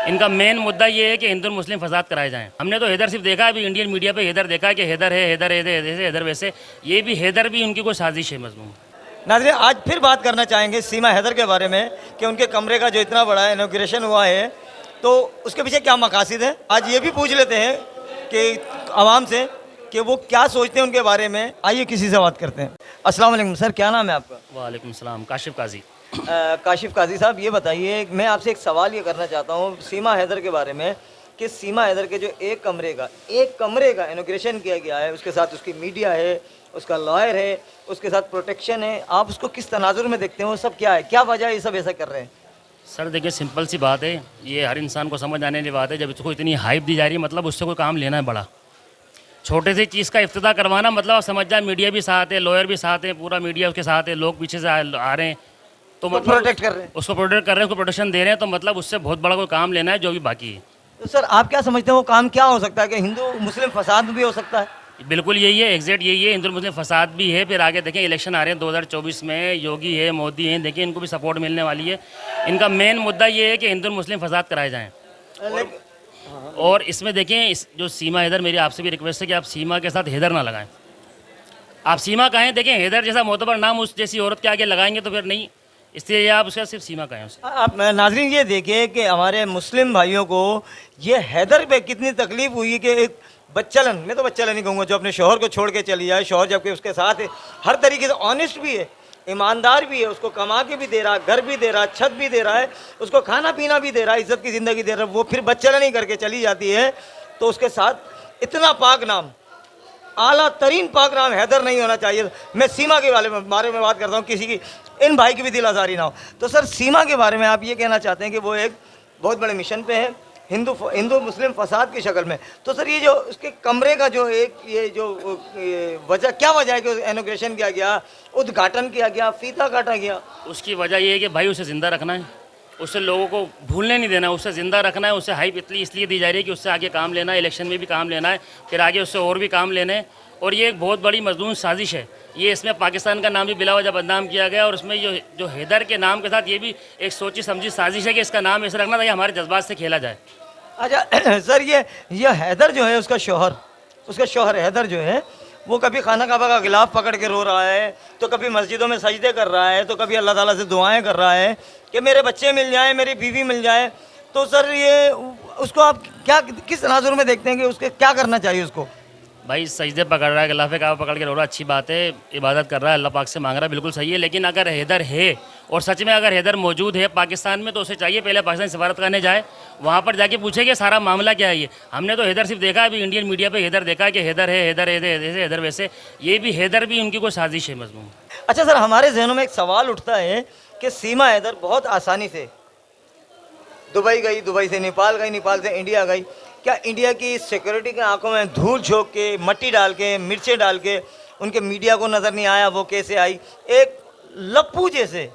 इनका मेन मुद्दा ये है कि हिंदू मुस्लिम फसाद कराए जाएं। हमने तो हैदर सिर्फ देखा है, अभी इंडियन मीडिया पे हैदर देखा है कि हैदर है, हैदर हैदर वैसे, ये भी हैदर भी उनकी कोई साजिश है मजमून। नाज़रीन, आज फिर बात करना चाहेंगे सीमा हैदर के बारे में कि उनके कमरे का जो इतना बड़ा इनॉग्रेशन हुआ है तो उसके पीछे क्या मकासद है। आज ये भी पूछ लेते हैं कि आवाम से कि वो क्या सोचते हैं उनके बारे में। आइए किसी से बात करते हैं। अस्सलाम वालेकुम सर, क्या नाम है आपका? वालेकुम सलाम, काशिफ काजी। काशिफ काजी साहब, ये बताइए, मैं आपसे एक सवाल ये करना चाहता हूँ सीमा हैदर के बारे में कि सीमा हैदर के जो एक कमरे का इनॉग्रेशन किया गया है, उसके साथ उसकी मीडिया है, उसका लॉयर है, उसके साथ प्रोटेक्शन है, आप उसको किस तनाजुर में देखते हैं? वो सब क्या है, क्या वजह ये सब ऐसा कर रहे हैं? सर देखिए, सिंपल सी बात है, ये हर इंसान को समझ आने वाली बात है। जब इसको इतनी हाइप दी जा रही है, मतलब उससे कोई काम लेना है बड़ा। छोटे से चीज़ का इफ्तिताह करवाना, मतलब आप समझ जाए मीडिया भी साथ है, लॉयर भी साथ है, पूरा मीडिया उसके साथ है, लोग पीछे से आ रहे हैं, तो मतलब प्रोटेक्ट कर रहे हैं, उसको प्रोटेक्ट कर रहे हैं, उसको प्रोटेक्शन दे रहे हैं, तो मतलब उससे बहुत बड़ा कोई काम लेना है जो भी बाकी है। तो सर आप क्या समझते हैं वो काम क्या हो सकता है? कि हिंदू मुस्लिम फसाद भी हो सकता है? बिल्कुल यही है, एग्जैक्ट यही है। हिंदू मुस्लिम फसाद भी है। फिर आगे देखें, इलेक्शन आ रहे हैं 2024 में, योगी है, मोदी हैं, देखिए इनको भी सपोर्ट मिलने वाली है। इनका मेन मुद्दा ये है कि हिंदू मुस्लिम फसाद कराए जाएँ। और इसमें देखें, इस जो सीमा हैदर, मेरी आपसे भी रिक्वेस्ट है कि आप सीमा के साथ हैदर ना लगाएं। आप सीमा कहें, देखें हैदर जैसा मोतबर नाम उस जैसी औरत के आगे लगाएंगे तो फिर नहीं, इसलिए आप उसका सिर्फ सीमा कहें उसे। आप नाजरीन ये देखिए कि हमारे मुस्लिम भाइयों को ये हैदर पे कितनी तकलीफ हुई कि एक बच्चलन, मैं तो बच्चलन ही कहूँगा, जो अपने शौहर को छोड़ के चली जाए, शौहर जबकि उसके साथ है, हर तरीके से ऑनेस्ट भी है, ईमानदार भी है, उसको कमा के भी दे रहा, घर भी दे रहा, छत भी दे रहा है, उसको खाना पीना भी दे रहा, इज्जत की ज़िंदगी दे रहा है, वो फिर बच्चलन ही करके चली जाती है। तो उसके साथ इतना पाक नाम, आला तरीन पाक नाम हैदर नहीं होना चाहिए। मैं सीमा के बारे में बात करता हूँ, किसी की इन भाई की भी दिल आज़ारी ना हो। तो सर सीमा के बारे में आप ये कहना चाहते हैं कि वो एक बहुत बड़े मिशन पे है हिंदू मुस्लिम फसाद की शक्ल में। तो सर ये जो उसके कमरे का जो एक ये वजह, क्या वजह है कि इनॉग्रेशन किया गया, उद्घाटन किया गया, फीता काटा गया? उसकी वजह ये है कि भाई उसे ज़िंदा रखना है, उससे लोगों को भूलने नहीं देना, उससे ज़िंदा रखना है। उससे हाइप इसलिए दी जा रही है कि उससे आगे काम लेना है, इलेक्शन में भी काम लेना है, फिर आगे उससे और भी काम लेने हैं। और ये एक बहुत बड़ी मजलूम साजिश है। ये इसमें पाकिस्तान का नाम भी बिला वजह बदनाम किया गया, और उसमें जो हैदर के नाम के साथ ये भी एक सोची समझी साजिश है कि इसका नाम ऐसा रखना था कि हमारे जज्बात से खेला जाए। अच्छा सर, ये हैदर जो है, उसका शौहर हैदर जो है, वो कभी खाना काबा का गिलाफ पकड़ के रो रहा है, तो कभी मस्जिदों में सजदे कर रहा है, तो कभी अल्लाह ताला से दुआएं कर रहा है कि मेरे बच्चे मिल जाएं, मेरी बीवी मिल जाए। तो सर ये उसको आप क्या, किस तनाजुर में देखते हैं कि उसके क्या करना चाहिए उसको? भाई सजदे पकड़ रहा है, गिलाफ काबा पकड़ के रो रहा है, अच्छी बात है, इबादत कर रहा है, अल्लाह पाक से मांग रहा है, बिल्कुल सही है। लेकिन अगर हैदर है, और सच में अगर हैदर मौजूद है पाकिस्तान में, तो उसे चाहिए पहले पाकिस्तान सफारत खाने जाए, वहाँ पर जाके पूछे कि सारा मामला क्या है। ये हमने तो हैदर सिर्फ देखा है, अभी इंडियन मीडिया पे हैदर देखा है कि हैदर है, हैदर हैदर वैसे, ये भी हैदर भी उनकी कोई साजिश है मजमून। अच्छा सर, हमारे जहनों में एक सवाल उठता है कि सीमा हैदर बहुत आसानी से दुबई गई, दुबई से नेपाल गई, नेपाल से इंडिया गई, क्या इंडिया की सिक्योरिटी के आंखों में धूल झोंक के, मट्टी डाल के, मिर्चें डाल के उनके मीडिया को नज़र नहीं आया वो कैसे आई? एक लप्पू जैसे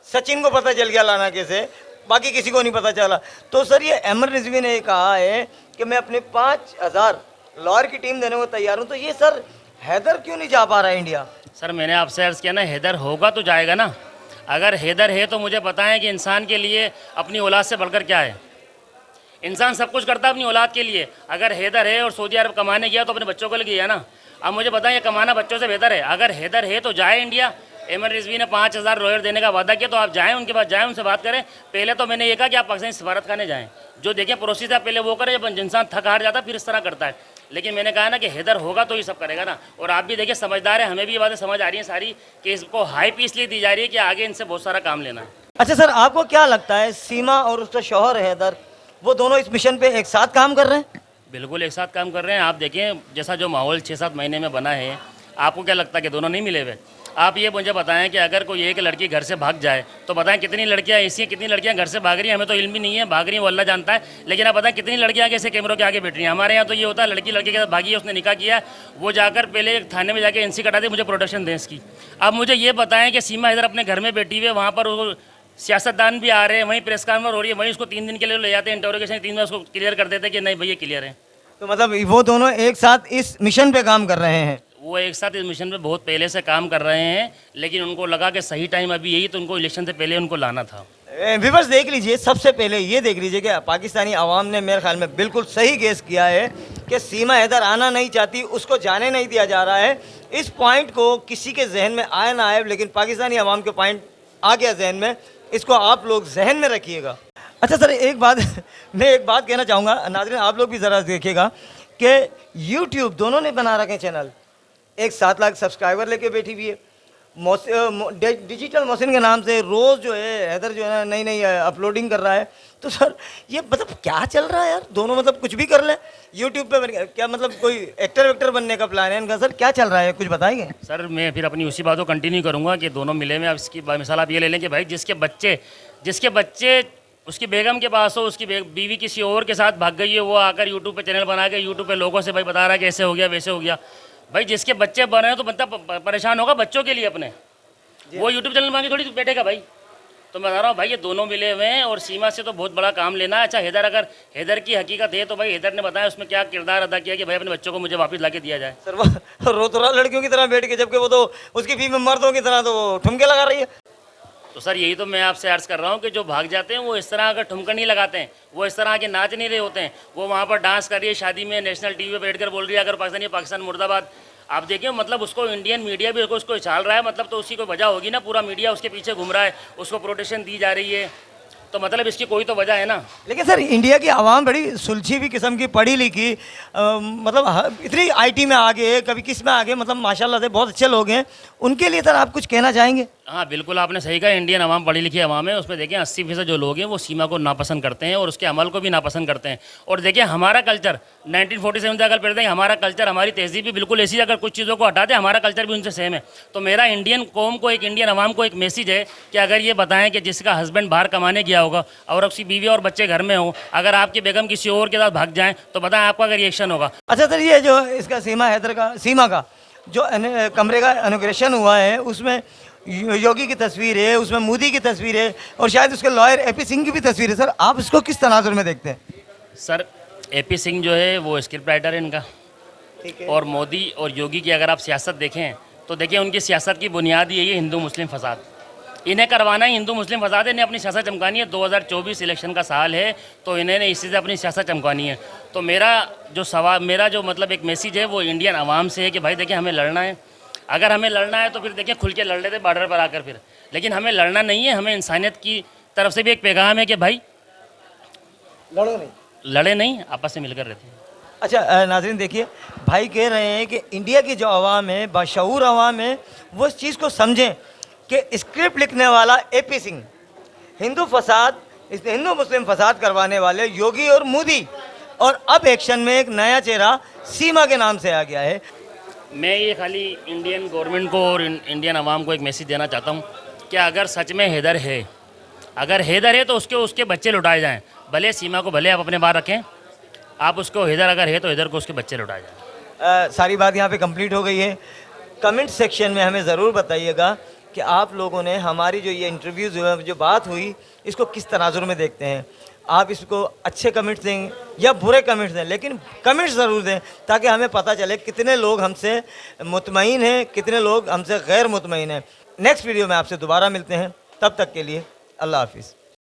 सचिन को पता चल गया लाना कैसे, बाकी किसी को नहीं पता चला। तो सर ये अमर रिजवी ने कहा है कि मैं अपने 5000 लॉयर की टीम देने को तैयार हूँ। तो ये सर हैदर क्यों नहीं जा पा रहा है इंडिया? सर मैंने आपसे अर्ज़ किया ना, हैदर होगा तो जाएगा ना। अगर हैदर है तो मुझे बताएं कि इंसान के लिए अपनी औलाद से बढ़कर क्या है। इंसान सब कुछ करता है अपनी औलाद के लिए। अगर हैदर है और सऊदी अरब कमाने गया तो अपने बच्चों को लेके गया ना। अब मुझे बताएं, ये कमाना बच्चों से बेहतर है। अगर हैदर है तो जाए इंडिया। अमर रिजवी ने 5000 लॉयर देने का वादा किया, तो आप जाएं, उनके पास जाएं, उनसे बात करें। पहले तो मैंने ये कहा कि आप पाकिस्तानी सफारत खाने जाएँ, जो देखें प्रोसीजर पहले वो करें। जब इंसान थक हार जाता फिर इस तरह करता है। लेकिन मैंने कहा ना कि हैदर होगा तो ये सब करेगा ना। और आप भी देखिए समझदार है, हमें भी ये बातें समझ आ रही हैं सारी कि इसको हाइप इसलिए दी जा रही है कि आगे इनसे बहुत सारा काम लेना है। अच्छा सर, आपको क्या लगता है सीमा और उसका शौहर हैदर, वो दोनों इस मिशन पे एक साथ काम कर रहे हैं? बिल्कुल एक साथ काम कर रहे हैं। आप देखें जैसा जो माहौल 6-7 महीने में बना है, आपको क्या लगता है कि दोनों नहीं मिले हुए? आप ये मुझे बताएं कि अगर कोई एक लड़की घर से भाग जाए तो बताएं कितनी लड़कियां ऐसी हैं, कितनी लड़कियां घर से भाग रही हैं। हमें तो इल्म भी नहीं है, भाग रही हैं वो अल्लाह जानता है। लेकिन आप बताएं कितनी लड़कियां आगे ऐसे कैमरों के आगे बैठ रही हैं। हमारे यहाँ तो ये होता है, लड़की लड़के के साथ भागी है, उसने निकाह किया, वो जाकर पहले थाने में जाकर एनसी कटा दी, मुझे प्रोटेक्शन दें इसकी। अब मुझे ये बताएं कि सीमा हैदर अपने घर में बैठी हुई है, वहाँ पर सियासतदान भी आ रहे हैं, वहीं प्रेस कॉन्फ्रेंस हो रही है, वहीं उसको 3 दिन के लिए ले जाते हैं इंटरोगेशन, 3 दिन उसको क्लियर कर देते हैं कि नहीं भैया क्लियर है। तो मतलब वो दोनों एक साथ इस मिशन पे काम कर रहे हैं? वो एक साथ इस मिशन पे बहुत पहले से काम कर रहे हैं, लेकिन उनको लगा कि सही टाइम अभी यही, तो उनको इलेक्शन से पहले उनको लाना था। व्यूअर्स देख लीजिए, सबसे पहले ये देख लीजिए कि पाकिस्तानी आवाम ने मेरे ख्याल में बिल्कुल सही गेस किया है कि सीमा हैदर आना नहीं चाहती, उसको जाने नहीं दिया जा रहा है। इस पॉइंट को किसी के जहन में आए ना आए, लेकिन पाकिस्तानी आवाम के पॉइंट आ गया जहन में, इसको आप लोग जहन में रखिएगा। अच्छा सर, एक बात मैं एक बात कहना चाहूँगा, नाज़रीन आप लोग भी ज़रा देखिएगा कि यूट्यूब दोनों ने बना रखे चैनल, एक 7 लाख सब्सक्राइबर लेके बैठी हुई है। डिजिटल मोहसिन के नाम से रोज़ जो है हैदर जो है नई नई अपलोडिंग कर रहा है। तो सर ये मतलब क्या चल रहा है यार, दोनों मतलब कुछ भी कर लें यूट्यूब पे बन, क्या मतलब कोई एक्टर वेक्टर बनने का प्लान है इनका? सर क्या चल रहा है, कुछ बताएंगे? सर मैं फिर अपनी उसी बात को कंटिन्यू करूँगा कि दोनों मिले में। अब इसकी मिसाल आप ये ले लें कि भाई जिसके बच्चे उसकी बेगम के पास हो, उसकी बीवी किसी और के साथ भाग गई है, वो आकर यूट्यूब पे चैनल बना के यूट्यूब पे लोगों से भाई बता रहा है कि ऐसे हो गया वैसे हो गया। भाई जिसके बच्चे बने हैं तो बंदा परेशान होगा बच्चों के लिए अपने, वो यूट्यूब चैनल बना के थोड़ी बैठेगा भाई। तो मैं बता रहा हूँ भाई ये दोनों मिले हुए हैं और सीमा से तो बहुत बड़ा काम लेना है। अच्छा हैदर, अगर हैदर की हकीकत है तो भाई हैदर ने बताया उसमें क्या किरदार अदा किया कि भाई अपने बच्चों को मुझे वापस ला के दिया जाए। सर वो रो तो रहा लड़कियों की तरह बैठ के, जबकि वो तो उसकी बीवी मर्दों की तरह तो वो ठुमके लगा रही है। तो सर यही तो मैं आपसे अर्ज़ कर रहा हूँ कि जो भाग जाते हैं वो इस तरह अगर ठुमका नहीं लगाते हैं, वो इस तरह के नाच नहीं रहे होते हैं, वो वहाँ पर डांस कर रही है शादी में, नेशनल टीवी पे बैठकर बोल रही है अगर पाकिस्तान मुर्दाबाद। आप देखिए मतलब उसको इंडियन मीडिया भी उसको उछाल रहा है, मतलब तो उसकी कोई वजह होगी ना, पूरा मीडिया उसके पीछे घूम रहा है, उसको प्रोटेक्शन दी जा रही है, तो मतलब इसकी कोई तो वजह है ना। लेकिन सर इंडिया की आवाम बड़ी सुलझी हुई किस्म की, पढ़ी लिखी, मतलब इतनी आईटी में आगे, कभी किस में आगे, मतलब माशाल्लाह से बहुत अच्छे लोग हैं। उनके लिए सर आप कुछ कहना चाहेंगे? हाँ बिल्कुल आपने सही कहा, इंडियन अवाम पढ़ी लिखी अवाम है। उसमें देखिए 80% जो लोग हैं वो सीमा को नापसंद करते हैं और उसके अमल को भी नापसंद करते हैं। और देखिए हमारा कल्चर 1947 से अगर पढ़ते हैं, हमारा कल्चर हमारी तहजीब भी बिल्कुल ऐसी, अगर कुछ चीज़ों को हटा दें हमारा कल्चर भी उनसे सेम है। तो मेरा इंडियन कौम को, एक इंडियन अवाम को एक मैसेज है कि अगर ये बताएं कि जिसका हस्बैंड बाहर कमाने गया होगा और उसकी बीवी और बच्चे घर में हो, अगर आपकी बेगम किसी और के साथ भाग जाएँ तो बताएं आपका क्या रिएक्शन होगा। अच्छा सर, ये जो इसका सीमा का जो कमरे का इनॉग्रेशन हुआ है, उसमें योगी की तस्वीर है, उसमें मोदी की तस्वीर है और शायद उसके लॉयर एपी सिंह की भी तस्वीर है। सर आप इसको किस तनाजुर में देखते हैं? सर एपी सिंह जो है वो स्क्रिप्ट राइटर है इनका, ठीक है। और मोदी और योगी की अगर आप सियासत देखें तो देखिए उनकी सियासत की बुनियाद ही ये हिंदू मुस्लिम फसाद, इन्हें करवाना ही हिंदू मुस्लिम फसाद है, इन्हें अपनी सियासत चमकानी है। 2024 इलेक्शन का साल है तो इन्हें इसी से अपनी सियासत चमकानी है। तो मेरा जो मतलब एक मैसेज है वो इंडियन अवाम से है कि भाई देखिए हमें लड़ना है, अगर हमें लड़ना है तो फिर देखिए खुल के लड़ लेते बॉर्डर पर आकर फिर, लेकिन हमें लड़ना नहीं है। हमें इंसानियत की तरफ से भी एक पैगाम है कि भाई लड़े नहीं, आपस में मिलकर रहते हैं। अच्छा नाज़रीन देखिए, भाई कह रहे हैं कि इंडिया की जो आवाम है, बाशऊर आवाम है, वो इस चीज़ को समझें कि स्क्रिप्ट लिखने वाला एपी सिंह, हिंदू मुस्लिम फसाद करवाने वाले योगी और मोदी, और अब एक्शन में एक नया चेहरा सीमा के नाम से आ गया है। मैं ये खाली इंडियन गवर्नमेंट को और इंडियन अवाम को एक मैसेज देना चाहता हूँ कि अगर सच में हैदर है तो उसके बच्चे लुटाए जाएँ। भले सीमा को भले आप अपने बाहर रखें, आप उसको हैदर अगर है तो हैदर को उसके बच्चे लुटाए जाएँ। सारी बात यहाँ पे कंप्लीट हो गई है। कमेंट सेक्शन में हमें ज़रूर बताइएगा कि आप लोगों ने हमारी जो ये इंटरव्यूज़ जो बात हुई इसको किस तनाजुर में देखते हैं। आप इसको अच्छे कमेंट्स दें या बुरे कमेंट्स दें, लेकिन कमेंट्स ज़रूर दें ताकि हमें पता चले कितने लोग हमसे मुतमईन हैं, कितने लोग हमसे गैर मुतमईन हैं। नेक्स्ट वीडियो में आपसे दोबारा मिलते हैं, तब तक के लिए अल्लाह हाफिज़।